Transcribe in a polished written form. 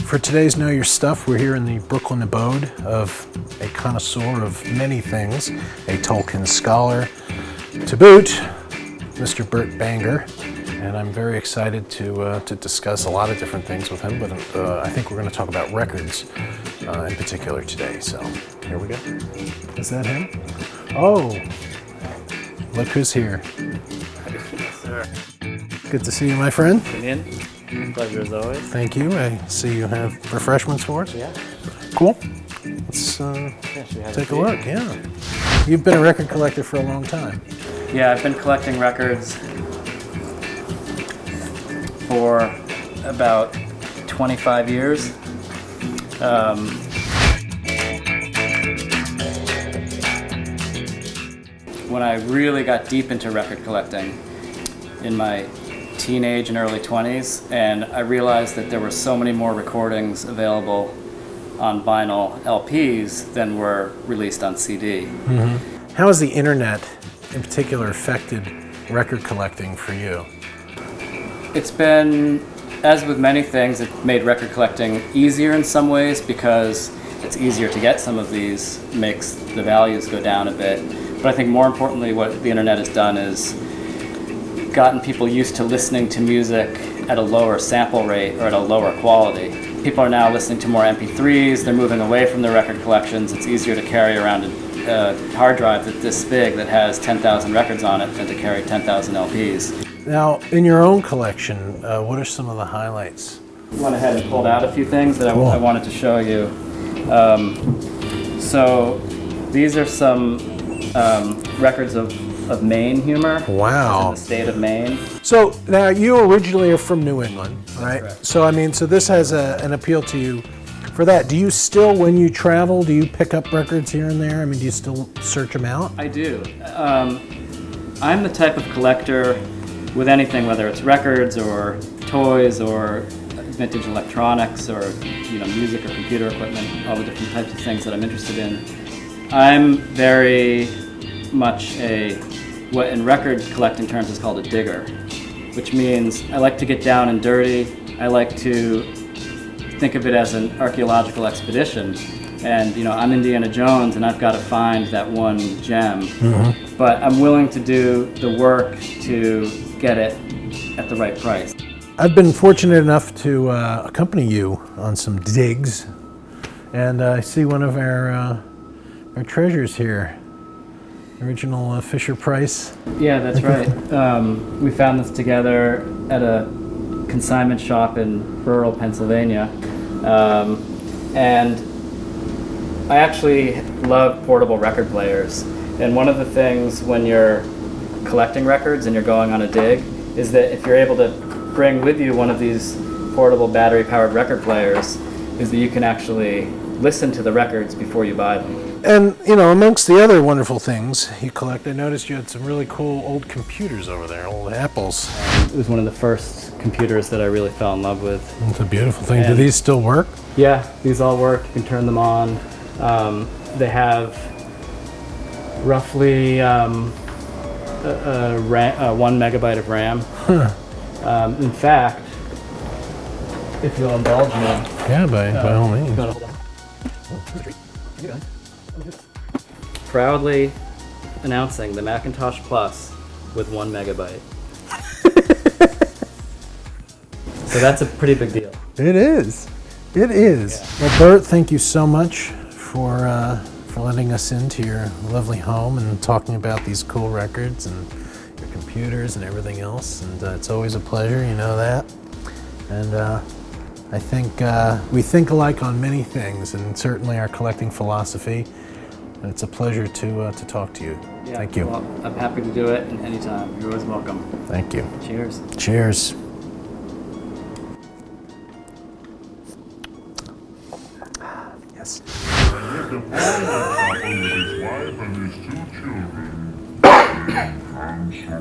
For today's Know Your Stuff, we're here in the Brooklyn abode of a connoisseur of many things, a Tolkien scholar to boot, Mr. Burt Banger, and I'm very excited to discuss a lot of different things with him, but I think we're going to talk about records in particular today, so here we go. Is that him? Oh, look who's here. Yes, sir. Good to see you, my friend. Come in. Pleasure as always. Thank you. I see you have refreshments for us. Yeah. Cool. Let's take a look. Yeah. You've been a record collector for a long time. Yeah, I've been collecting records for about 25 years. When I really got deep into record collecting in my teenage and early 20s, and I realized that there were so many more recordings available on vinyl LPs than were released on CD. Mm-hmm. How has the internet in particular affected record collecting for you? It's been, as with many things, it made record collecting easier in some ways because it's easier to get some of these, makes the values go down a bit. But I think more importantly what the internet has done is gotten people used to listening to music at a lower sample rate or at a lower quality. People are now listening to more MP3s, they're moving away from their record collections. It's easier to carry around a hard drive that's this big that has 10,000 records on it than to carry 10,000 LPs. Now, in your own collection, what are some of the highlights? I went ahead and pulled out a few things that I wanted to show you. So these are some records of Maine humor. Wow. In the state of Maine. So now you originally are from New England, right? Correct. So I mean, so this has an appeal to you for that. Do you still, when you travel, do you pick up records here and there? I mean, do you still search them out? I do. I'm the type of collector with anything, whether it's records or toys or vintage electronics or music or computer equipment, all the different types of things that I'm interested in. I'm very much what in record collecting terms is called a digger, which means I like to get down and dirty. I like to think of it as an archaeological expedition. And I'm Indiana Jones and I've got to find that one gem. Mm-hmm. But I'm willing to do the work to get it at the right price. I've been fortunate enough to accompany you on some digs, and I see one of our treasures here. Original Fisher-Price. Yeah, that's right. We found this together at a consignment shop in rural Pennsylvania. And I actually love portable record players. And one of the things when you're collecting records and you're going on a dig is that if you're able to bring with you one of these portable battery-powered record players, is that you can actually listen to the records before you buy them. And, amongst the other wonderful things you collect, I noticed you had some really cool old computers over there, old Apples. It was one of the first computers that I really fell in love with. It's a beautiful thing. Do these still work? Yeah, these all work. You can turn them on. They have roughly 1 megabyte of RAM. Huh. In fact, if you'll indulge me. Yeah, by all means. Proudly announcing the Macintosh Plus with 1 megabyte. So that's a pretty big deal. It is. It is. Yeah. Well, Burt, thank you so much for letting us into your lovely home and talking about these cool records and your computers and everything else. And it's always a pleasure, you know that. And I think we think alike on many things, and certainly our collecting philosophy. And it's a pleasure to talk to you. Yeah, thank you. Well, I'm happy to do it anytime. You're always welcome. Thank you. Cheers. Cheers. Yes. His wife and his 2 children. I'm so